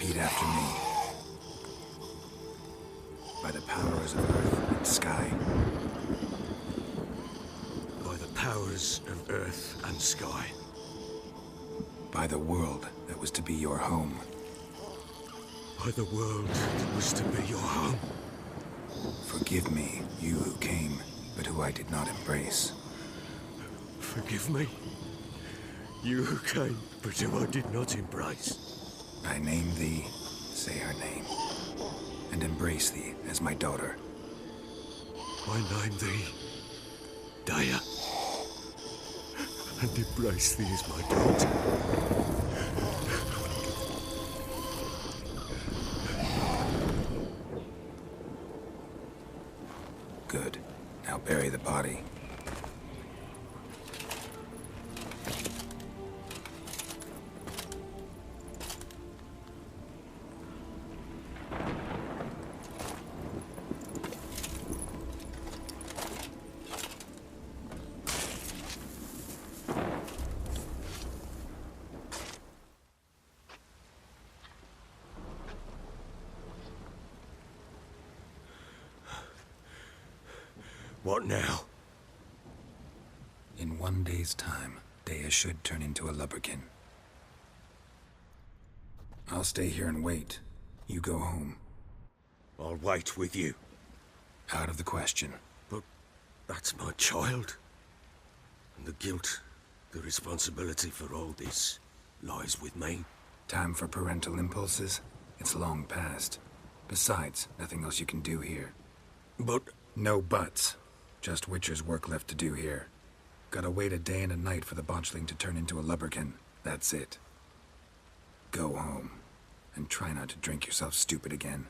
Repeat after me. By the powers of earth and sky. By the powers of earth and sky. By the world that was to be your home. By the world that was to be your home. Forgive me, you who came, but who I did not embrace. Forgive me, you who came, but who I did not embrace. I name thee, say her name, and embrace thee as my daughter. I name thee, Daya, and embrace thee as my daughter. Good. Now bury the body. What now? In 1 day's time, Daya should turn into a lubberkin. I'll stay here and wait. You go home. I'll wait with you. Out of the question. But that's my child. And the guilt, the responsibility for all this, lies with me. Time for parental impulses? It's long past. Besides, nothing else you can do here. But... No buts. Just Witcher's work left to do here. Gotta wait a day and a night for the botchling to turn into a lubberkin. That's it. Go home. And try not to drink yourself stupid again.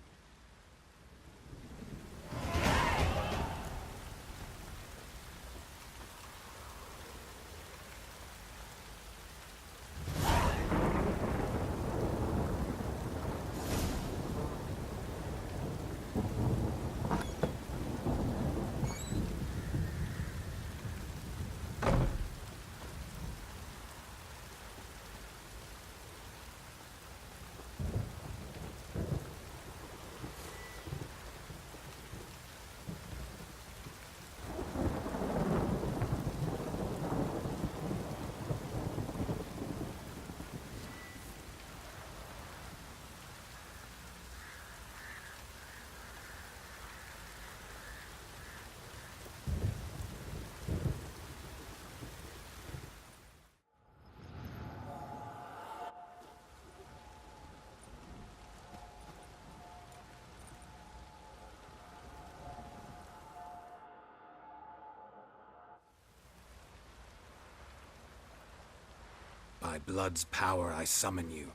By blood's power I summon you.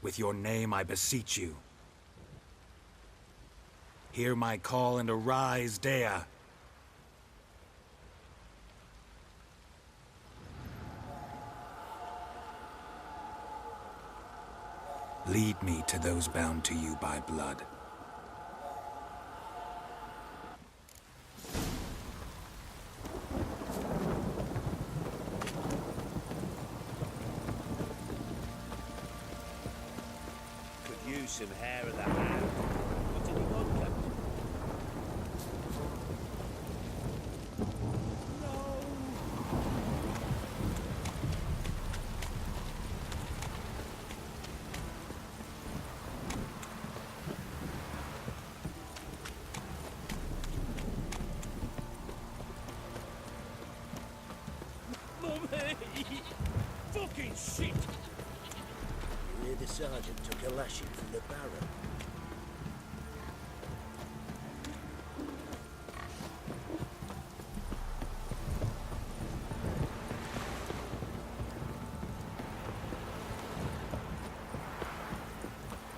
With your name I beseech you. Hear my call and arise, Dea. Lead me to those bound to you by blood. Some hair of the hand. What did he want, Captain? No! Mummy! Fucking shit! You hear the sergeant took a lashing from the barrel.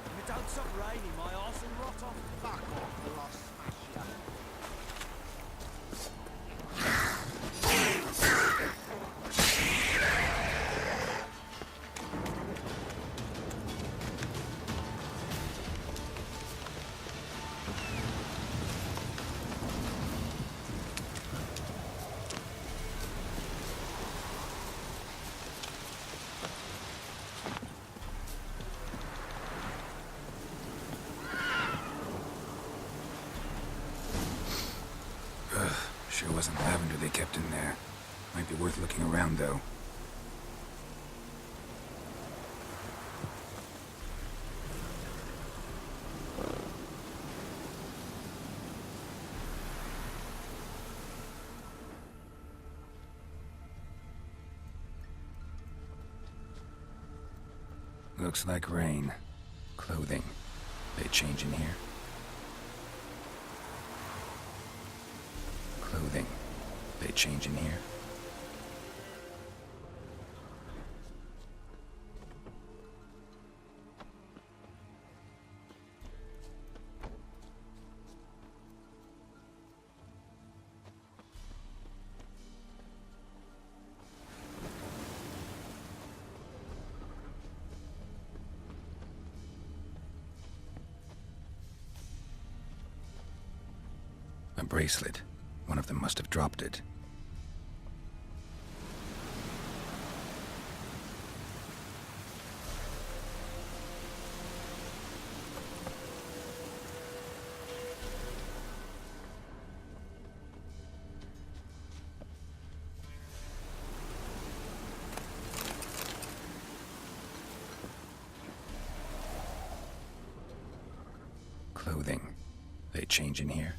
If it don't stop raining, my arse will rot off. Fuck off, or I'll smash you. Sure wasn't lavender they kept in there. Might be worth looking around, though. Looks like rain. Clothing. They change in here? Clothing. They change in here? A bracelet. One of them must have dropped it. Clothing. They change in here?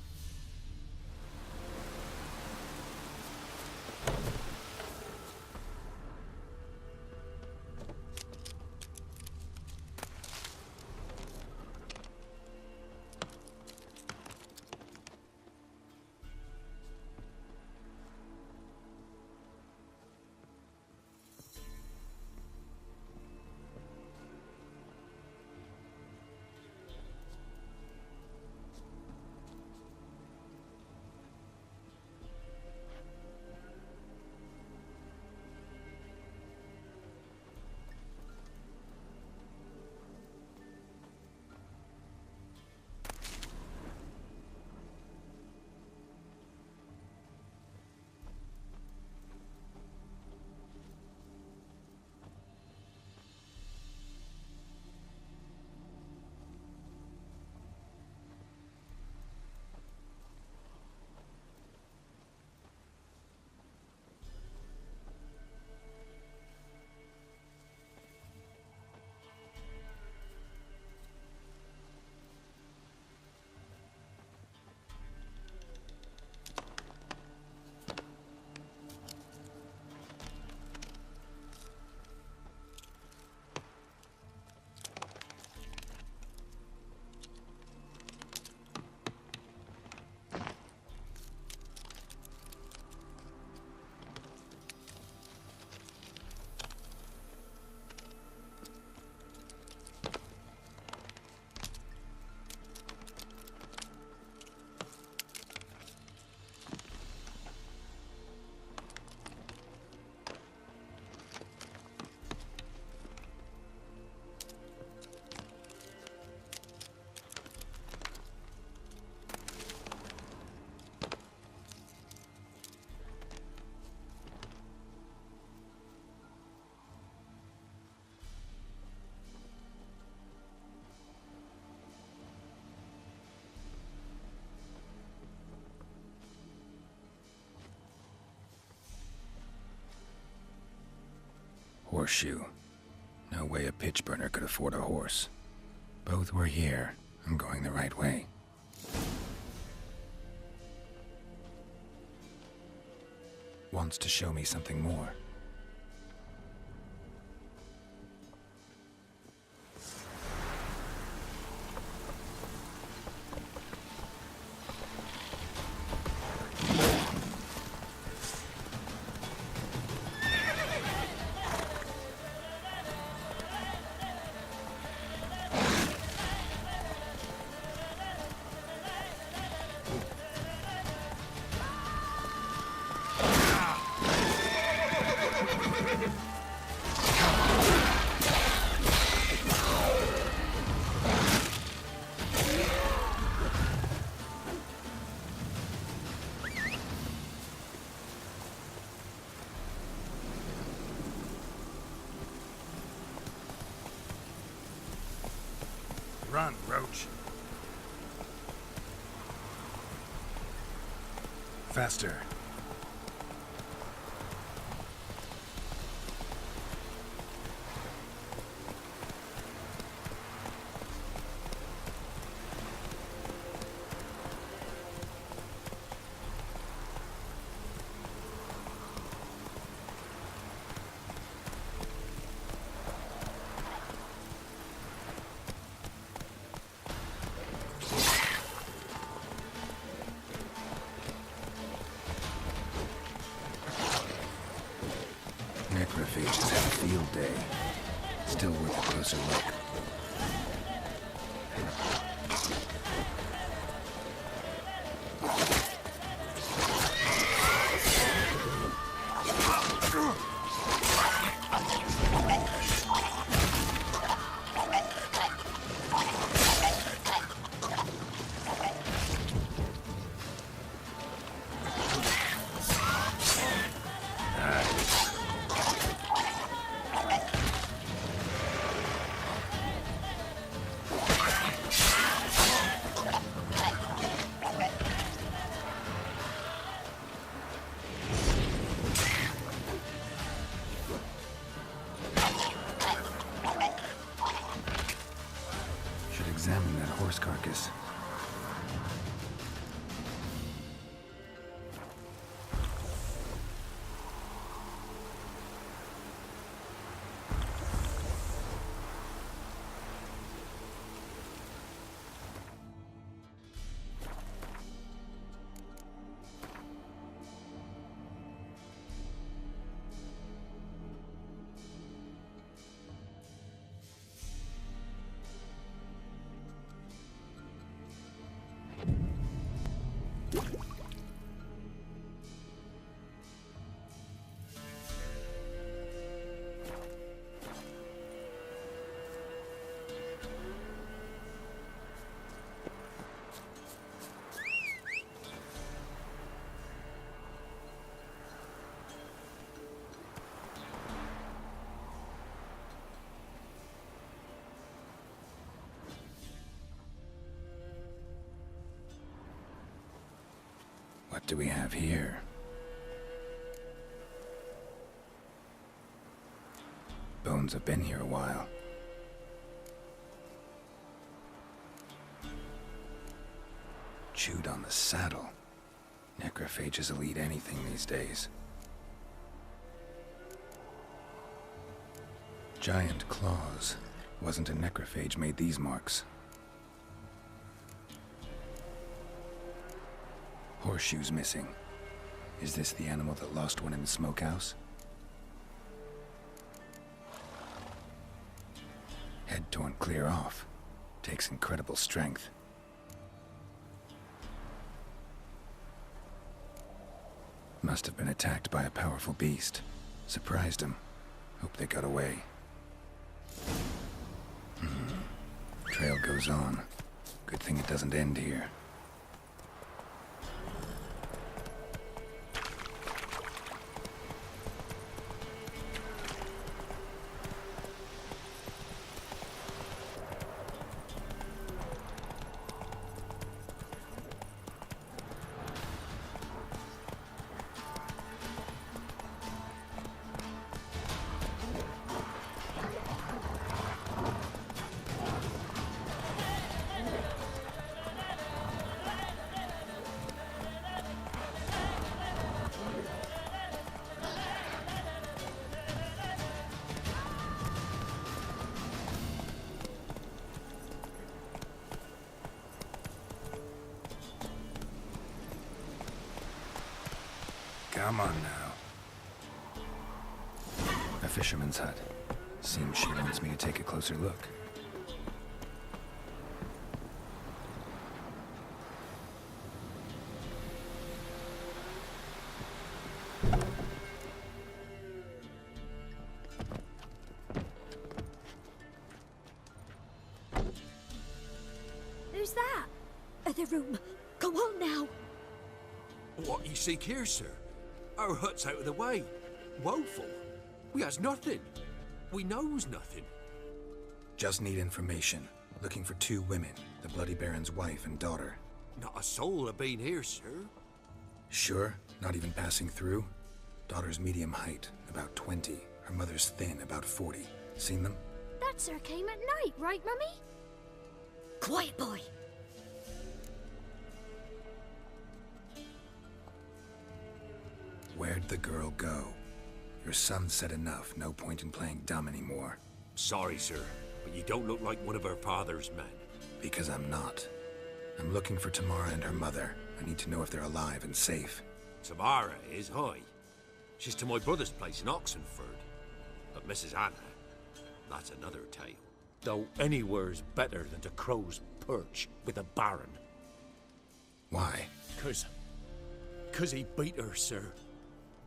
Horseshoe. No way a pitch burner could afford a horse. Both were here. I'm going the right way. Wants to show me something more. Run, Roach. Faster. necrophages had a field day. Still worth a closer look. Examine that horse carcass. What do we have here? Bones have been here a while. Chewed on the saddle. Necrophages will eat anything these days. Giant claws. Wasn't a necrophage made these marks. Horseshoes missing. Is this the animal that lost one in the smokehouse? Head torn clear off. Takes incredible strength. Must have been attacked by a powerful beast. Surprised him. Hope they got away. Trail goes on. Good thing it doesn't end here. Come on now. A fisherman's hut. Seems she wants me to take a closer look. Who's that? The room. Go on now. What you seek here, sir? Our hut's out of the way. Woeful. We has nothing. We knows nothing. Just need information. Looking for 2 women, the Bloody Baron's wife and daughter. Not a soul have been here, sir. Sure? Not even passing through? Daughter's medium height, about 20. Her mother's thin, about 40. Seen them? That sir came at night, right, Mummy? Quiet, boy. Where'd the girl go? Your son said enough. No point in playing dumb anymore. Sorry, sir, but you don't look like one of her father's men. Because I'm not. I'm looking for Tamara and her mother. I need to know if they're alive and safe. Tamara is, hi. She's to my brother's place in Oxenford. But Mrs. Anna, that's another tale. Though anywhere's better than to crow's perch with a baron. Why? Cause he beat her, sir.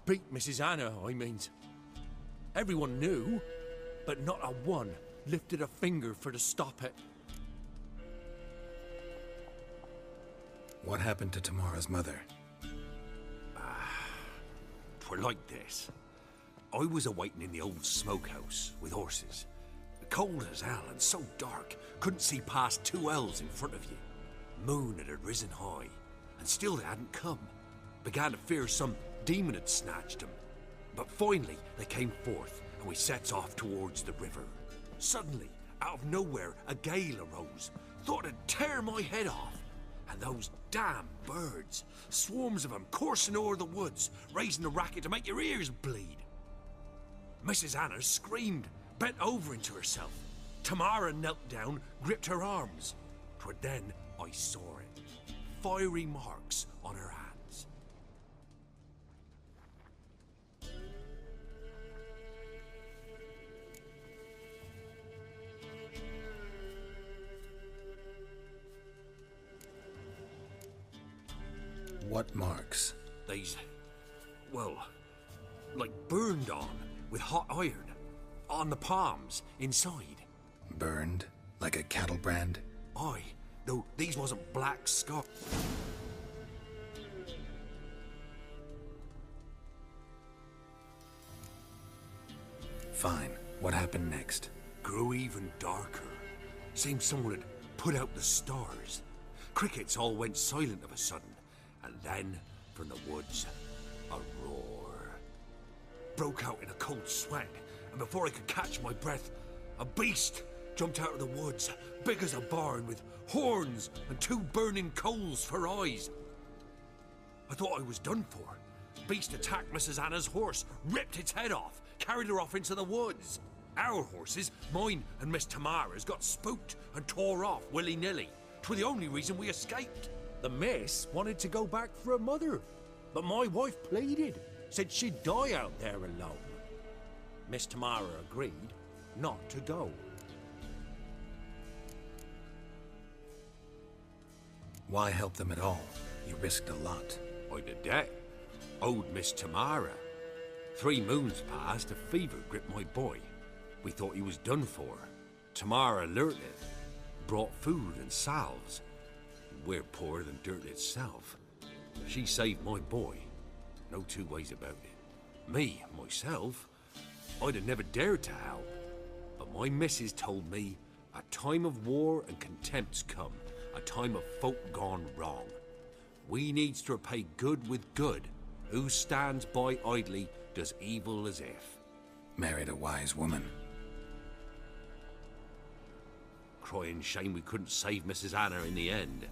Beat Mrs. Anna, I means. Everyone knew, but not a one lifted a finger for to stop it. What happened to Tamara's mother? 'Twere like this. I was awaiting in the old smokehouse with horses. Cold as hell and so dark, couldn't see past 2 ells in front of you. Moon had risen high, and still they hadn't come. Began to fear some demon had snatched them. But finally they came forth, and we sets off towards the river. Suddenly, out of nowhere, a gale arose. Thought it'd tear my head off. And those damn birds, swarms of them coursing o'er the woods, raising a racket to make your ears bleed. Mrs. Anna screamed, bent over into herself. Tamara knelt down, gripped her arms. 'Twere then I saw it. Fiery marks on her hands. What marks? These, well, like burned on with hot iron. On the palms, inside. Burned? Like a cattle brand? Aye, though these wasn't black scars. Fine. What happened next? Grew even darker. Seemed someone had put out the stars. Crickets all went silent of a sudden. And then, from the woods, a roar. Broke out in a cold sweat, and before I could catch my breath, a beast jumped out of the woods, big as a barn, with horns and 2 burning coals for eyes. I thought I was done for. Beast attacked Mrs. Anna's horse, ripped its head off, carried her off into the woods. Our horses, mine and Miss Tamara's, got spooked and tore off willy-nilly. 'Twere the only reason we escaped. The miss wanted to go back for her mother, but my wife pleaded, said she'd die out there alone. Miss Tamara agreed not to go. Why help them at all? You risked a lot. I did that. Owed Miss Tamara. 3 moons passed, a fever gripped my boy. We thought he was done for. Tamara learnt it, brought food and salves. We're poorer than dirt itself. She saved my boy. No 2 ways about it. Me, myself, I'd have never dared to help. But my missus told me a time of war and contempt's come, a time of folk gone wrong. We needs to repay good with good. Who stands by idly does evil as if. Married a wise woman. Crying shame we couldn't save Mrs. Anna in the end.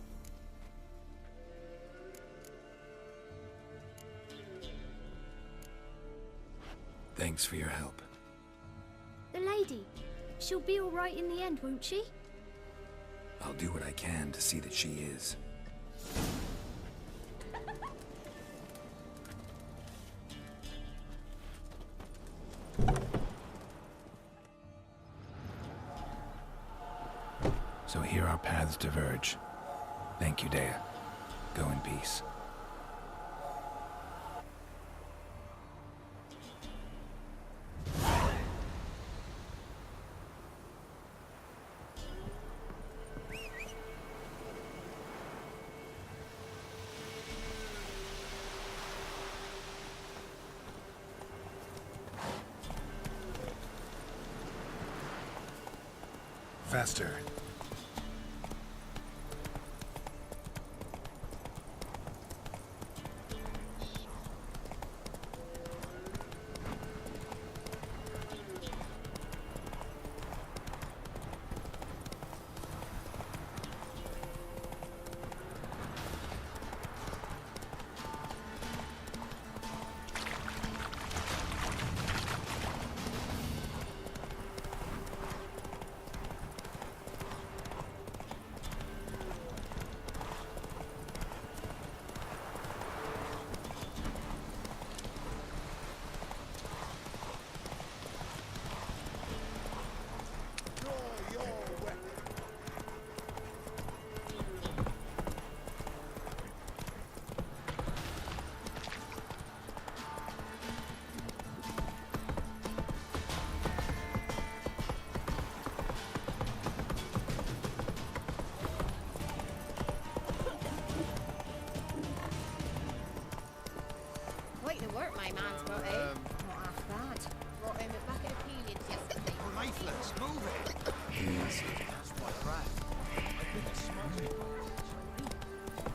Thanks for your help. The lady. She'll be all right in the end, won't she? I'll do what I can to see that she is. So here our paths diverge. Thank you, Dea. Go in peace. Faster. Plenty to work, my man's got, eh? Not half bad. Brought him back at Apelians yesterday. Rifles, move it! Easy. That's what right. I think it's smart.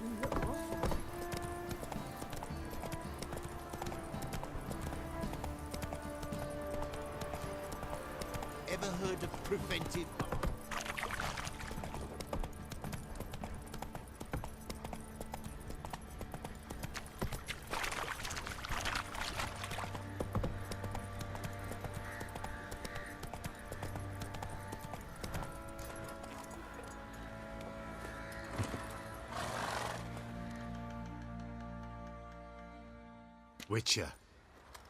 You look awful. Ever heard of preventive... Witcher,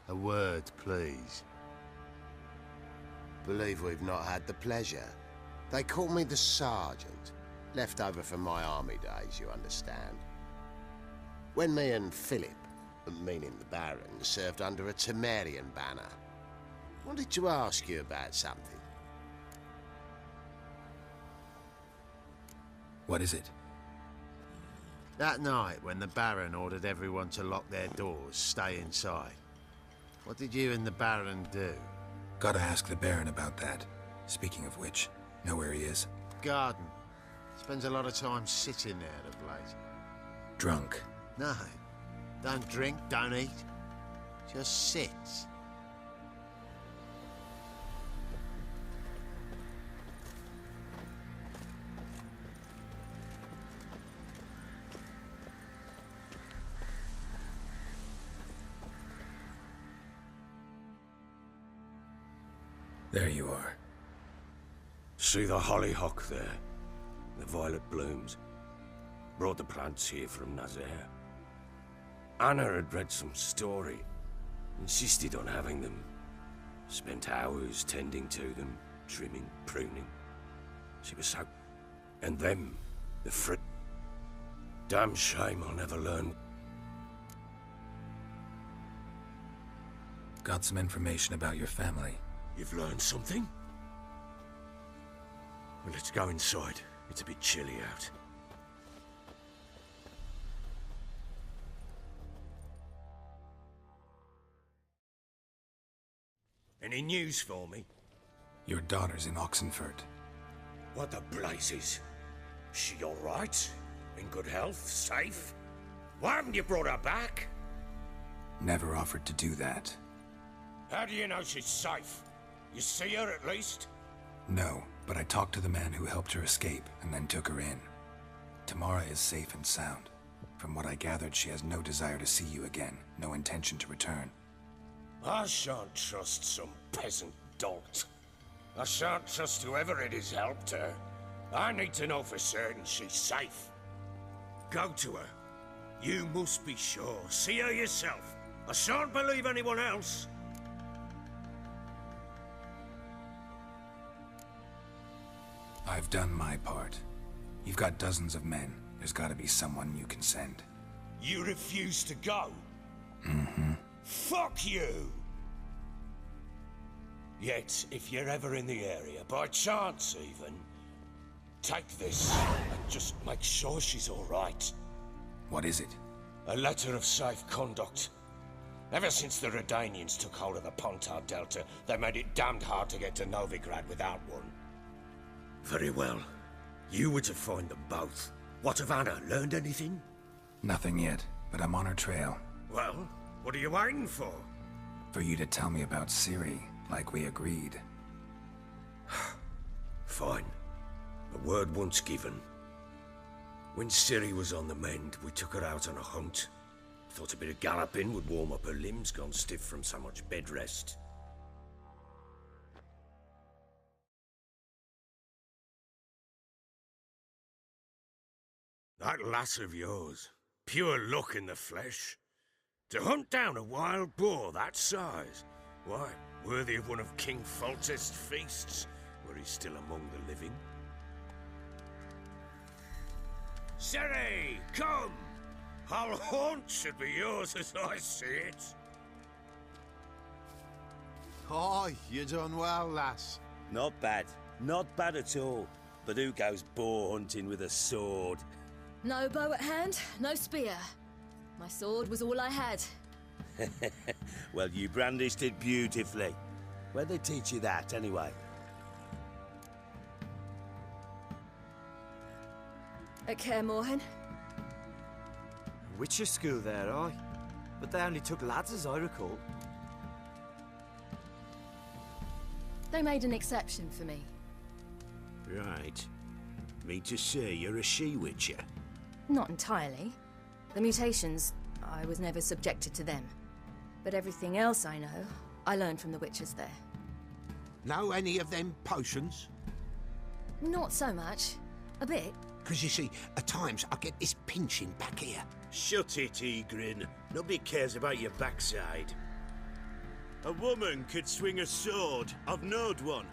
a word, please. Believe we've not had the pleasure. They call me the Sergeant. Left over from my army days, you understand. When me and Philip, meaning the Baron, served under a Temerian banner. Wanted to ask you about something. What is it? That night, when the Baron ordered everyone to lock their doors, stay inside, what did you and the Baron do? Gotta ask the Baron about that. Speaking of which, know where he is? Garden. Spends a lot of time sitting there of late. Drunk. No. Don't drink, don't eat. Just sits. There you are. See the hollyhock there? The violet blooms. Brought the plants here from Nazaire. Anna had read some story. Insisted on having them. Spent hours tending to them, trimming, pruning. She was so... And them, the fruit. Damn shame I'll never learn. Got some information about your family. You've learned something? Well, let's go inside. It's a bit chilly out. Any news for me? Your daughter's in Oxenfurt. What the blazes? She all right? In good health? Safe? Why haven't you brought her back? Never offered to do that. How do you know she's safe? You see her at least? No, but I talked to the man who helped her escape and then took her in. Tamara is safe and sound. From what I gathered, she has no desire to see you again, no intention to return. I shan't trust some peasant dolt. I shan't trust whoever it is helped her. I need to know for certain she's safe. Go to her. You must be sure. See her yourself. I shan't believe anyone else. I've done my part. You've got dozens of men. There's gotta be someone you can send. You refuse to go? Mm-hmm. Fuck you! Yet, if you're ever in the area, by chance even, take this and just make sure she's all right. What is it? A letter of safe conduct. Ever since the Redanians took hold of the Pontar Delta, they made it damned hard to get to Novigrad without one. Very well. You were to find them both. What of Anna? Learned anything? Nothing yet, but I'm on her trail. Well, what are you waiting for? For you to tell me about Ciri, like we agreed. Fine. A word once given. When Ciri was on the mend, we took her out on a hunt. Thought a bit of galloping would warm up her limbs, gone stiff from so much bed rest. That lass of yours, pure luck in the flesh. To hunt down a wild boar that size, why, worthy of one of King Foltest's feasts, where he's still among the living. Ciri, come! Our haunt should be yours as I see it. Oh, you done well, lass. Not bad. Not bad at all. But who goes boar hunting with a sword? No bow at hand, no spear. My sword was all I had. Well, you brandished it beautifully. Where'd they teach you that, anyway? At Kaer Morhen? Witcher school there, aye. But they only took lads, as I recall. They made an exception for me. Right. Mean to say you're a she-witcher? Not entirely. The mutations, I was never subjected to them. But everything else I know, I learned from the witches there. Know any of them potions? Not so much. A bit. Because you see, at times I get this pinching back here. Shut it, Egrin. Nobody cares about your backside. A woman could swing a sword. I've knowed one.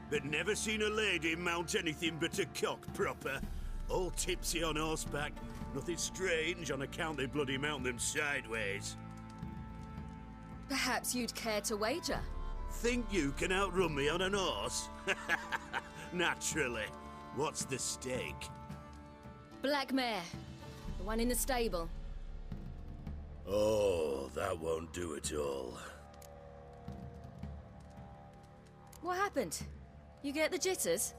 But never seen a lady mount anything but a cock proper. All tipsy on horseback. Nothing strange on account they bloody mount them sideways. Perhaps you'd care to wager? Think you can outrun me on an horse? Naturally. What's the stake? Black mare. The one in the stable. Oh, that won't do it all. What happened? You get the jitters?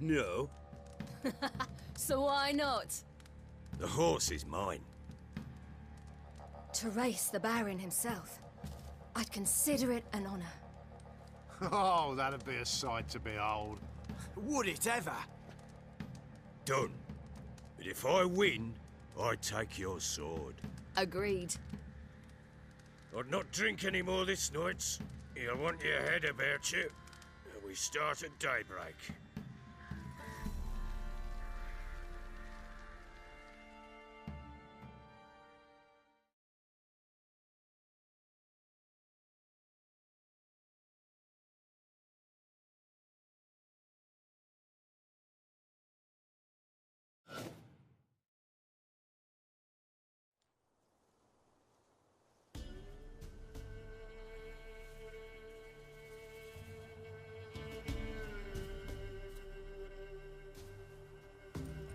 No. So why not? The horse is mine. To race the Baron himself. I'd consider it an honor. Oh, that'd be a sight to behold. Would it ever? Done. But if I win, I take your sword. Agreed. I'd not drink any more this night. You'll want your head about you. We start at daybreak.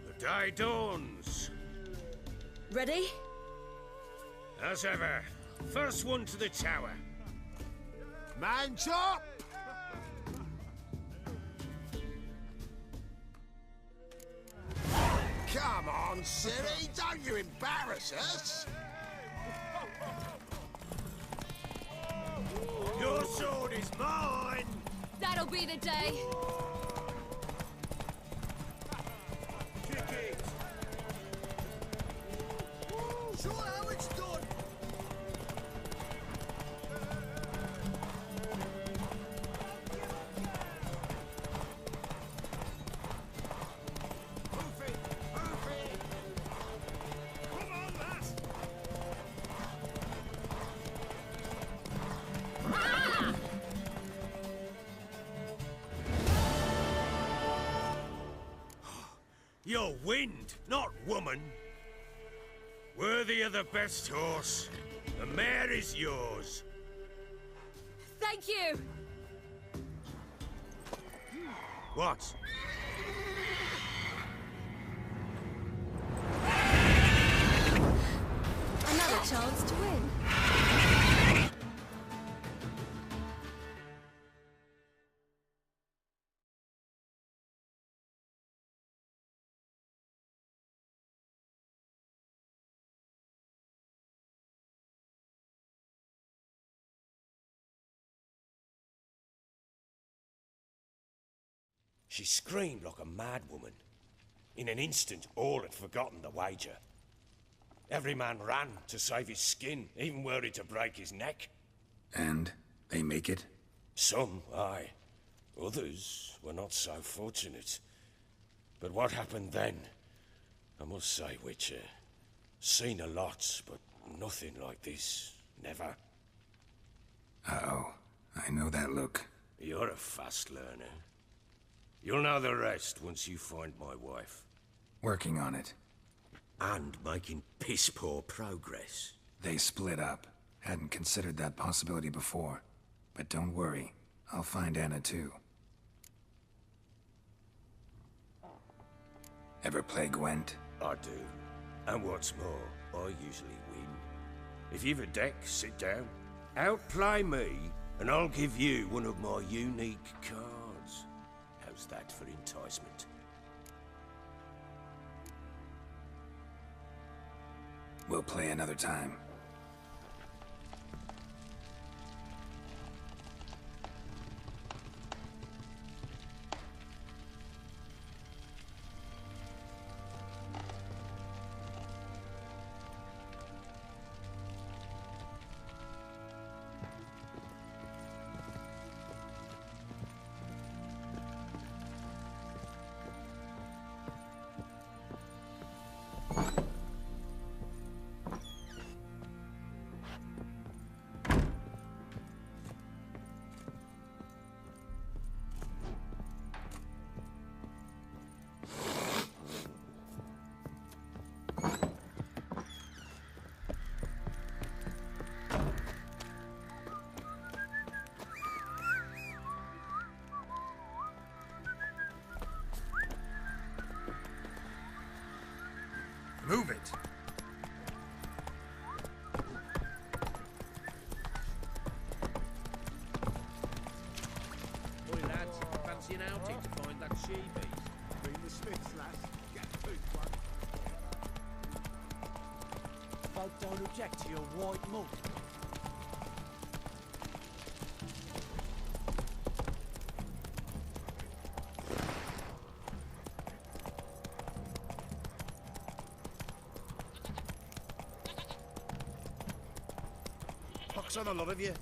The day dawns. Ready? As ever, first one to the tower. Man's up! Come on, silly, don't you embarrass us! Your sword is mine! That'll be the day. Kick it! Show how it's done. Move it! Move it! Come on, lass! You're wind, not woman. Worthy of the best horse. The mare is yours. Thank you. What? Another chance to win. She screamed like a mad woman. In an instant, all had forgotten the wager. Every man ran to save his skin, even worried to break his neck. And they make it? Some, aye. Others were not so fortunate. But what happened then? I must say, Witcher, seen a lot, but nothing like this. Never. Uh-oh. I know that look. You're a fast learner. You'll know the rest once you find my wife. Working on it. And making piss-poor progress. They split up. Hadn't considered that possibility before. But don't worry. I'll find Anna too. Ever play Gwent? I do. And what's more, I usually win. If you've a deck, sit down. Outplay me, and I'll give you one of my unique cards. How's that for enticement? We'll play another time. Move it! Boy, lads, fancy an outing to find that she-beast? Bring the Smiths, lass. Get to one. Folk don't object to your white mug. Pox on the love of you.